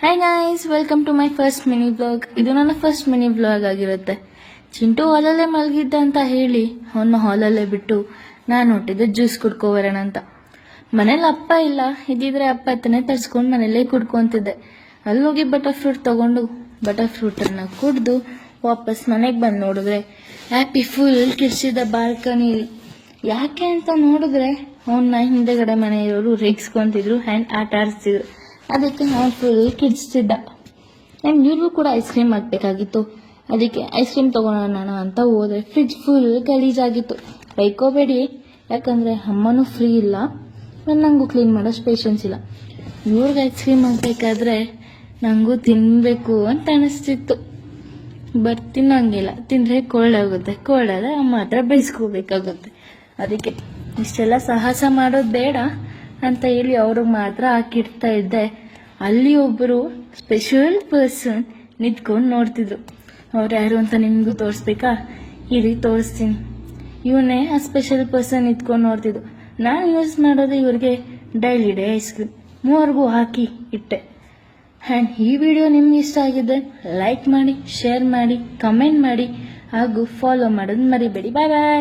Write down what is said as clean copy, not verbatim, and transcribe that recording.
Hi guys, welcome to my first mini vlog. ಇದು ನನ್ನ first mini vlog ಆಗಿರುತ್ತೆ. ಚಿಂಟು ಹಾಲಲ್ಲೇ ಮಲಗಿದ್ದ ಅಂತ ಹೇಳಿ ಅವನ್ನ ಹಾಲಲ್ಲೇ ಬಿಟ್ಟು ನಾನು ಹೊಟ್ಟಿದ್ದೆ ಜ್ಯೂಸ್ ಕುಡ್ಕೋಬರೋಣ ಅಂತ. ಮನೇಲಿ ಅಪ್ಪ ಇಲ್ಲ, ಇದ್ದಿದ್ರೆ ಅಪ್ಪ ಹತ್ತನೇ ತರ್ಸ್ಕೊಂಡು ಮನೇಲೇ ಕುಡ್ಕೊಂತಿದ್ದೆ. ಅಲ್ಲಿ ಹೋಗಿ ಬಟರ್ ಫ್ರೂಟ್ ತಗೊಂಡು ಬಟರ್ ಫ್ರೂಟನ್ನು ಕುಡಿದು ವಾಪಸ್ ಮನೆಗೆ ಬಂದು ನೋಡಿದ್ರೆ ಹ್ಯಾಪಿ ಫುಲ್ ಕಿರ್ಸಿದ ಬಾಲ್ಕನಿಲಿ. ಯಾಕೆ ಅಂತ ನೋಡಿದ್ರೆ ಅವನ್ನ ಹಿಂದೆಗಡೆ ಮನೆಯವರು ರೇಗಿಸ್ಕೊಂತಿದ್ರು ಆ್ಯಂಡ್ ಆಟ ಆಡಿಸ್ತಿದ್ರು. ಅದಕ್ಕೆ ನಾನು ಫುಲ್ ಕಿಡ್ಸ್ತಿದ್ದ. ಆ್ಯಂಡ್ ಇವ್ರಿಗೂ ಕೂಡ ಐಸ್ ಕ್ರೀಮ್ ಹಾಕಬೇಕಾಗಿತ್ತು. ಅದಕ್ಕೆ ಐಸ್ ಕ್ರೀಮ್ ತೊಗೊಳೋಣ ಅಂತ ಹೋದರೆ ಫ್ರಿಜ್ ಫುಲ್ ಗಲೀಜಾಗಿತ್ತು. ಬೈಕೋಬೇಡಿ, ಯಾಕಂದರೆ ಅಮ್ಮನೂ ಫ್ರೀ ಇಲ್ಲ, ನನಗೂ ಕ್ಲೀನ್ ಮಾಡೋ ಪೇಷನ್ಸ್ ಇಲ್ಲ. ಇವ್ರಿಗೆ ಐಸ್ ಕ್ರೀಮ್ ಹಾಕಬೇಕಾದ್ರೆ ನನಗೂ ತಿನ್ನಬೇಕು ಅಂತ ಅನಿಸ್ತಿತ್ತು. ಬಟ್ ತಿನ್ನೋಂಗಿಲ್ಲ, ತಿಂದರೆ ಕೋಲ್ಡ್ ಆಗುತ್ತೆ. ಕೋಲ್ಡ್ ಆದರೆ ಅಮ್ಮ ಹತ್ರ ಬೈಸ್ಕೋಬೇಕಾಗುತ್ತೆ. ಅದಕ್ಕೆ ಇಷ್ಟೆಲ್ಲ ಸಾಹಸ ಮಾಡೋದು ಬೇಡ ಅಂತ ಹೇಳಿ ಅವ್ರಿಗೆ ಮಾತ್ರ ಹಾಕಿಡ್ತಾ ಇದ್ದೆ. ಅಲ್ಲಿ ಒಬ್ಬರು ಸ್ಪೆಷಲ್ ಪರ್ಸನ್ ನಿಂತ್ಕೊಂಡು ನೋಡ್ತಿದ್ರು. ಅವ್ರು ಯಾರು ಅಂತ ನಿಮಗೂ ತೋರಿಸ್ಬೇಕಾ? ಇಲ್ಲಿ ತೋರಿಸ್ತೀನಿ. ಇವನೇ ಆ ಸ್ಪೆಷಲ್ ಪರ್ಸನ್ ನಿಂತ್ಕೊಂಡು ನೋಡ್ತಿದ್ರು. ನಾನು ಯೂಸ್ ಮಾಡೋದು ಇವ್ರಿಗೆ ಡೈಲಿ ಡೇ ಐಸ್ ಕ್ರೀಮ್. ಮೂವರೆಗೂ ಹಾಕಿ ಇಟ್ಟೆ. ಆ್ಯಂಡ್ ಈ ವಿಡಿಯೋ ನಿಮ್ಗೆ ಇಷ್ಟ ಆಗಿದೆ ಲೈಕ್ ಮಾಡಿ, ಶೇರ್ ಮಾಡಿ, ಕಮೆಂಟ್ ಮಾಡಿ ಹಾಗೂ ಫಾಲೋ ಮಾಡೋದು ಮರಿಬೇಡಿ. ಬಾಯ್ ಬಾಯ್.